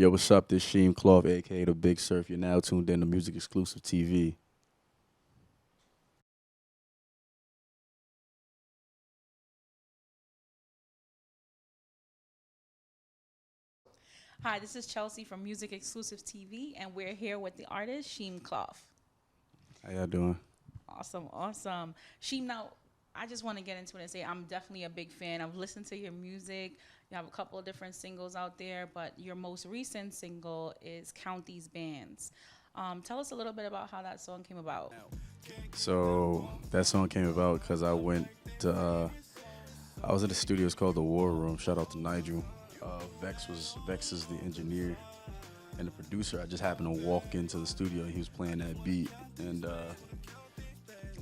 Yo, what's up? This Sheem Klauf, aka the Big Surf. You're now tuned in to Music Exclusive TV. Hi, this is Chelsea from Music Exclusive TV, and we're here with the artist Sheem Klauf. How y'all doing? Awesome, awesome. Sheem, now I just want to get into it and say I'm definitely a big fan. I've listened to your music. You have a couple of different singles out there, but your most recent single is Count These Bands. Tell us a little bit about how that song came about. So that song came about because I went to, I was in the studio. It's called the War Room. Shout out to Nigel. Vex is the engineer and the producer. I just happened to walk into the studio and he was playing that beat, and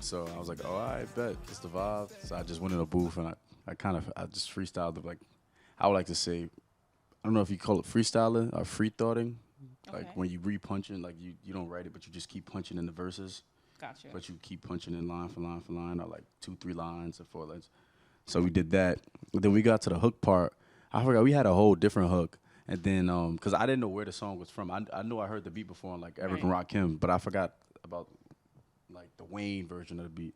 so I was like, oh, I bet it's the vibe. So I just went in the booth and I just freestyled it, like I would like to say, I don't know if you call it freestyling or free thoughting, like Okay. when you re-punching, like you don't write it, but you just keep punching in the verses, Gotcha. but you keep punching in line for line for line, or like 2, 3 lines or 4 lines. So we did that. Then we got to the hook part. I forgot we had a whole different hook. And then, cause I didn't know where the song was from. I knew I heard the beat before on like Eric and Right. Rakim, but I forgot about like the Wayne version of the beat.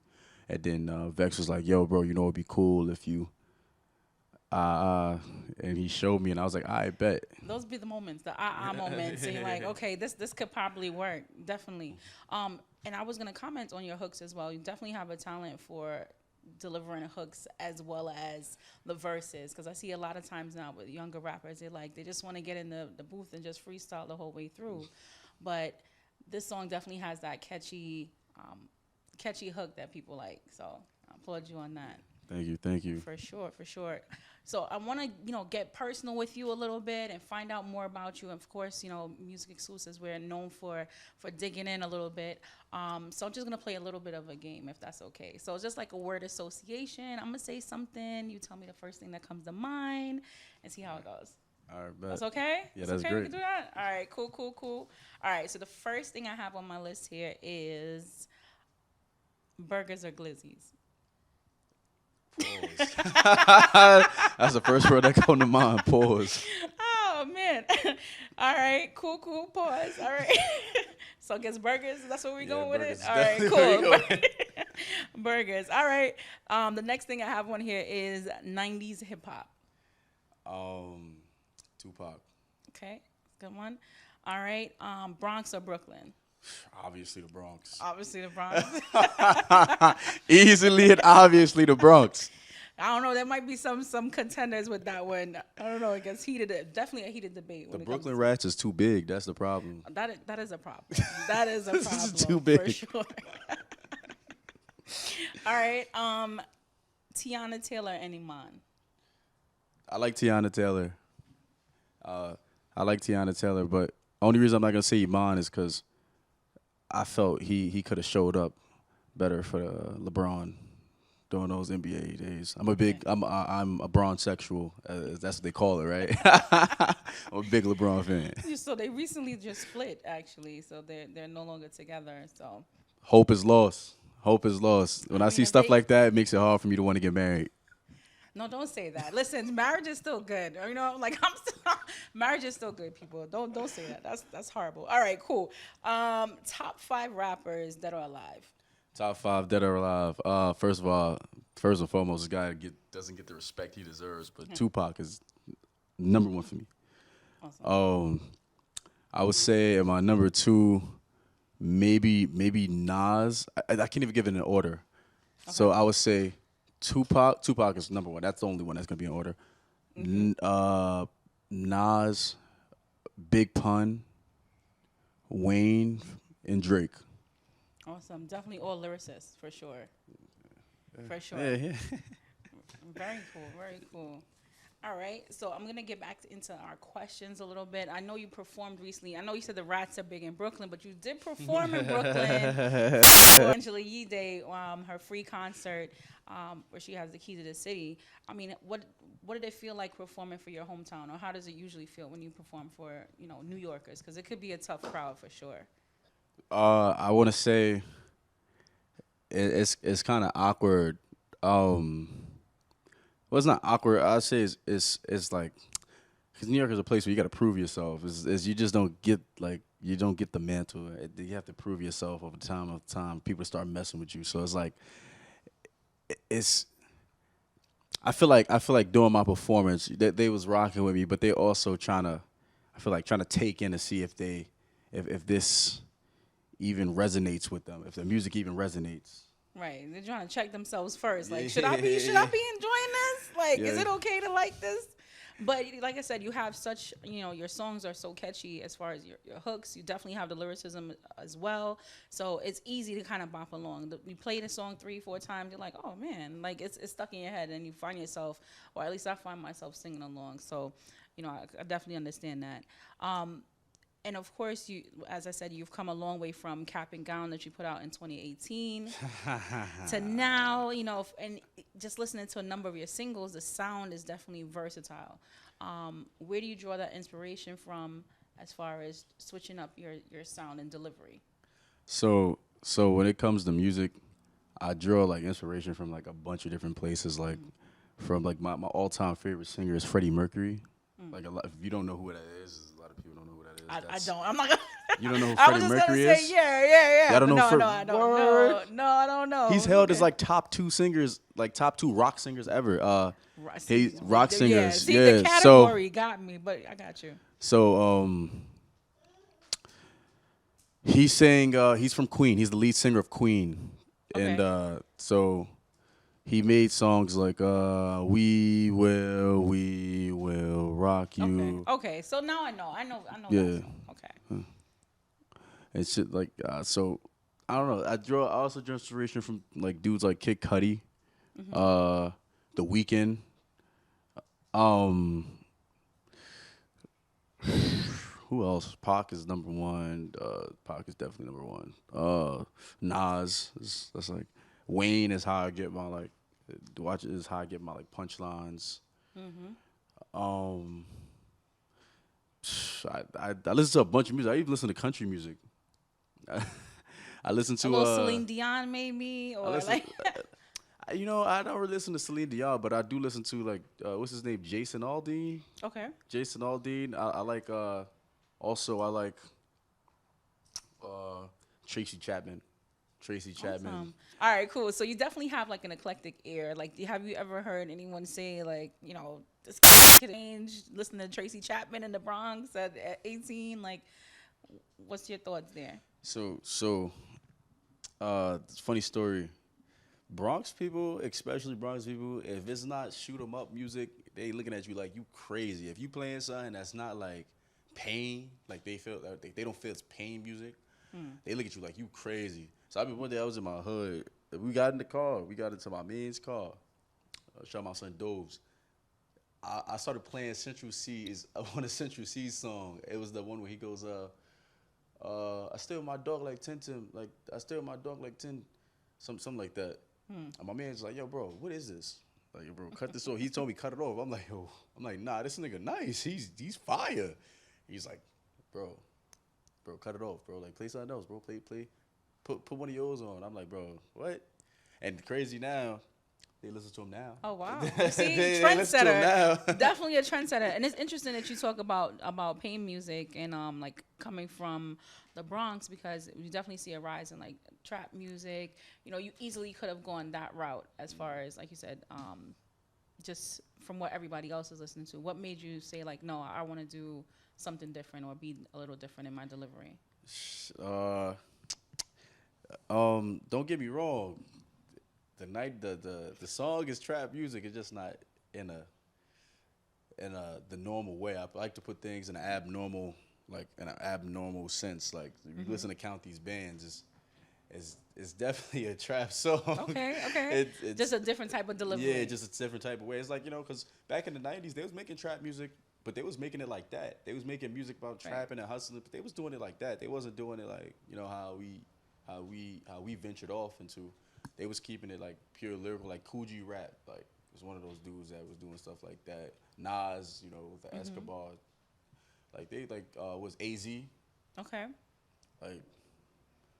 And then Vex was like, "Yo, bro, you know it'd be cool if you," and he showed me, and I was like, "I bet." Those be the moments, the moments, and you're like, okay, this could probably work, definitely. And I was gonna comment on your hooks as well. You definitely have a talent for delivering hooks as well as the verses, because I see a lot of times now with younger rappers, they just want to get in the booth and just freestyle the whole way through. But this song definitely has that catchy hook that people like. So I applaud you on that. Thank you. For sure, for sure. So I want to, get personal with you a little bit and find out more about you. Of course, Music Exclusives, we're known for digging in a little bit. So I'm just gonna play a little bit of a game, if that's okay. So it's just like a word association. I'm gonna say something. You tell me the first thing that comes to mind, and see how it goes. All right, bet. That's okay? Yeah, That's that's okay? We great. can do that? All right, cool, cool, cool. All right, so the first thing I have on my list here is burgers or glizzies. Pause. That's the first word that come to mind. Pause. Oh man. All right, cool, cool. Pause. All right. So I guess burgers. That's what we're Yeah, going with burgers it. is All right, definitely where we cool. going. Burgers. All right. The next thing I have on here is '90s hip hop. Um, Tupac. Okay, good one. All right. Bronx or Brooklyn? Obviously the Bronx. Obviously the Bronx. Easily and obviously the Bronx. I don't know. There might be some contenders with that one. I don't know. It gets heated. Definitely a heated debate. The When it comes Brooklyn to Rats is too big. That's the problem. that is a problem. That is a This problem is too for big. sure. All right. Tiana Taylor and Iman. I like Tiana Taylor. I like Tiana Taylor, but only reason I'm not gonna say Iman is because I felt he could have showed up better for LeBron during those NBA days. I'm a Bron-sexual. That's what they call it, right? I'm a big LeBron fan. So they recently just split, actually. So they're no longer together. So Hope is lost. Hope is lost. When I mean, see if stuff they- like that, it makes it hard for me to want to get married. no, don't say that. Listen, marriage is still good. I'm still, marriage is still good. People, don't say that. That's horrible. All right, cool. Top 5 rappers that are alive. Top 5 dead or alive. First and foremost, this guy doesn't get the respect he deserves, but Tupac is number 1 for me. Awesome. I would say my number 2, maybe Nas. I can't even give it an order. So I would say Tupac. Tupac is number 1. That's the only one that's gonna be in order. Nas, Big Pun, Wayne, and Drake. Awesome. Definitely all lyricists, for sure. For sure. Yeah. Very cool. Very cool. All right. So I'm going to get back into our questions a little bit. I know you performed recently. I know you said the Rats are big in Brooklyn, but you did perform in Brooklyn for Angela Yee Day, her free concert where she has the key to the city. I mean, what did it feel like performing for your hometown, or how does it usually feel when you perform for, New Yorkers? Because it could be a tough crowd for sure. I want to say it's kind of awkward. Well, it's not awkward. I'd say it's like because New York is a place where you got to prove yourself. Is you just don't get you don't get the mantle. You have to prove yourself over time. People start messing with you. So it's like it's. I feel like doing my performance, they was rocking with me, but they also trying to take in to see if this even resonates with them, if the music even resonates. Right. They're trying to check themselves first. Like, should I be enjoying this? Like, is it okay to like this? But like I said, you have such, your songs are so catchy as far as your hooks. You definitely have the lyricism as well. So it's easy to kind of bop along. You play the song 3-4 times, you're like, oh man, like it's stuck in your head, and you find yourself, or at least I find myself singing along. So, I definitely understand that. And of course, as I said, you've come a long way from Cap and Gown that you put out in 2018 to now, and just listening to a number of your singles, the sound is definitely versatile. Where do you draw that inspiration from as far as switching up your sound and delivery? So when it comes to music, I draw like inspiration from like a bunch of different places. Like from like my all-time favorite singer is Freddie Mercury. Like if you don't know who that is, a lot of people don't know who that is. I don't. I'm not gonna. You don't know who I was Freddie just Mercury gonna is? say yeah. Y'all don't know no, Fre- no, I don't Word? know. No, I don't know. He's held as like top 2 singers, like top 2 rock singers ever. Rock Yeah, singers. see, Yeah. the category got me, but I got you. So he sang. He's from Queen. He's the lead singer of Queen, Okay. and so he made songs like "We Will Rock You." Okay. So now I know. Yeah. That song. Okay. And shit like so. I don't know. I also draw inspiration from like dudes like Kid Cudi, The Weeknd. Who else? Pac is number one. Pac is definitely number one. Nas that's like Wayne is how I get my like watch it is how I get my like punchlines. I listen to a bunch of music. I even listen to country music. I listen to a little Celine Dion maybe, or like. I don't really listen to Celine Dion, but I do listen to like what's his name, Jason Aldean. Okay. Jason Aldean. I like also I like Tracy Chapman. Awesome. All right, cool. So you definitely have like an eclectic ear. Like, have you ever heard anyone say like, this could change? Listen to Tracy Chapman in the Bronx at 18. Like, what's your thoughts there? So, funny story. Bronx people, especially Bronx people, if it's not shoot 'em up music, they looking at you like you crazy. If you playing something that's not like pain, like they don't feel it's pain music, they look at you like you crazy. So I mean, one day I was in my hood. We got in the car. We got into my man's car. Shout out my son Doves. I started playing Central C is one of Central C's song. It was the one where he goes, I stay with my dog like 10 to like I stay with my dog like 10, something like that. And my man's like, yo, bro, what is this? Like, yo, bro, cut this off. He told me cut it off. I'm like, nah, this nigga nice. He's fire. He's like, bro, cut it off, bro. Like, play something else, bro. Play. Put one of yours on. I'm like, bro, what? And crazy now, they listen to him now. Oh wow! See, they listen to him now. Definitely a trendsetter, and it's interesting that you talk about pain music and like coming from the Bronx, because you definitely see a rise in like trap music. You easily could have gone that route as far as, like you said, just from what everybody else is listening to. What made you say like, no, I want to do something different or be a little different in my delivery? Don't get me wrong. The song is trap music. It's just not in the normal way. I like to put things in an abnormal sense. Like if you listen to Count These Bandz, it's definitely a trap song. Okay. It's just a different type of delivery. Yeah, just a different type of way. It's like, because back in the 90s, they was making trap music, but they was making it like that. They was making music about trapping and hustling, but they was doing it like that. They wasn't doing it like, how we ventured off into. They was keeping it like pure lyrical, like Cool G rap. Like, was one of those dudes that was doing stuff like that. Nas, with the Escobar. Like they was AZ. Okay. Like,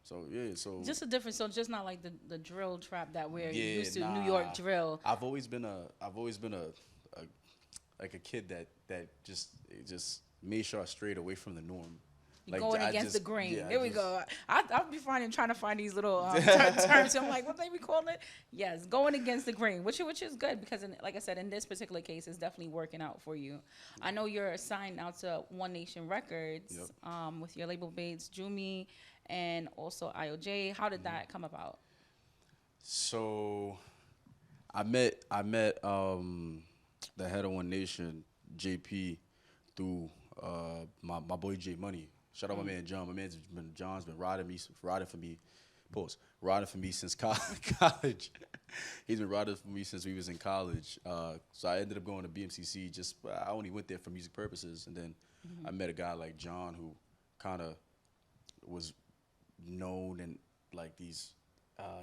so yeah, so just a different. So just not like the drill trap that we're used to, New York drill. I've always been a like a kid that just made sure I strayed away from the norm. You're Like, going I against the just grain. yeah, There we go. I'll be trying to find these little terms. I'm like, what they be calling it? Yes, going against the grain, which is good because, like I said, in this particular case, it's definitely working out for you. I know you're signed out to One Nation Records with your label mates, Jumi, and also IOJ. How did that come about? So I met the head of One Nation, JP, through my boy J Money. Shout out my man John. John's been riding for me. Riding for me since college. He's been riding for me since we was in college. So I ended up going to BMCC. I only went there for music purposes, and then I met a guy like John who kind of was known in like these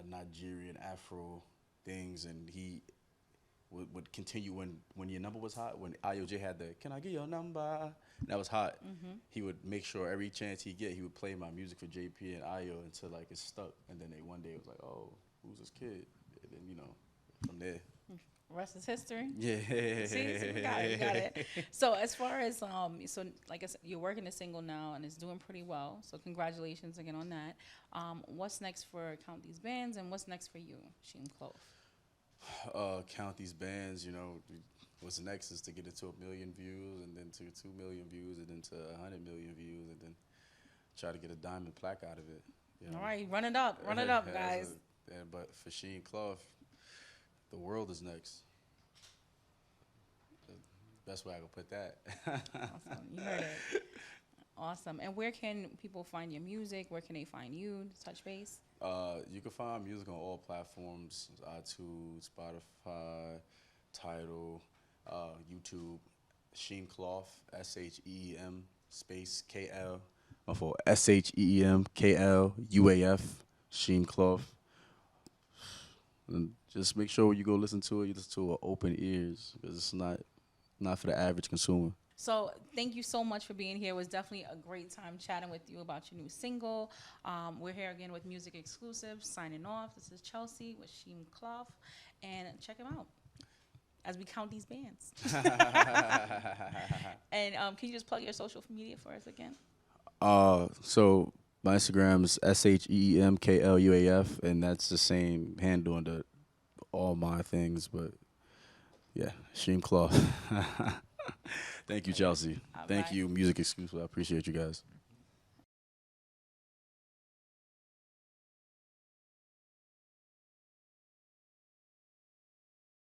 Nigerian Afro things, and he would continue when your number was hot. When IOJ had the "Can I get your number?" that was hot. He would make sure every chance he get, he would play my music for JP and IO until like it stuck. And then one day it was like, "Oh, who's this kid?" And then from there. Rest is history. Yeah. See, we got it. So as far as so like I said, you're working a single now and it's doing pretty well. So congratulations again on that. What's next for Count These Bandz, and what's next for you, Sheem Klauf? Count These Bandz. What's next is to get it to 1 million views, and then to 2 million views, and then to 100 million views, and then try to get a diamond plaque out of it. All right, run it up, guys. But for Sheem Klauf, the world is next. Best way I could put that. Awesome, you heard it. Awesome. And where can people find your music? Where can they find you? Touch base. You can find music on all platforms: iTunes, Spotify, Tidal, YouTube. Sheem Klauf, SHEEM space KL. My fault. SHEEM KL UAF. Sheem Klauf. And just make sure when you go listen to it, you listen to it with open ears, because it's not for the average consumer. So thank you so much for being here. It was definitely a great time chatting with you about your new single. We're here again with MusicXclusives, signing off. This is Chelsea with Sheem Klauf, and check him out as we count these bands. And can you just plug your social media for us again? So my Instagram is SHEEMKLUAF, and that's the same handle under all my things. But yeah, Sheem Klauf. Thank you, Chelsea. Thank you, MusicXclusives. I appreciate you guys.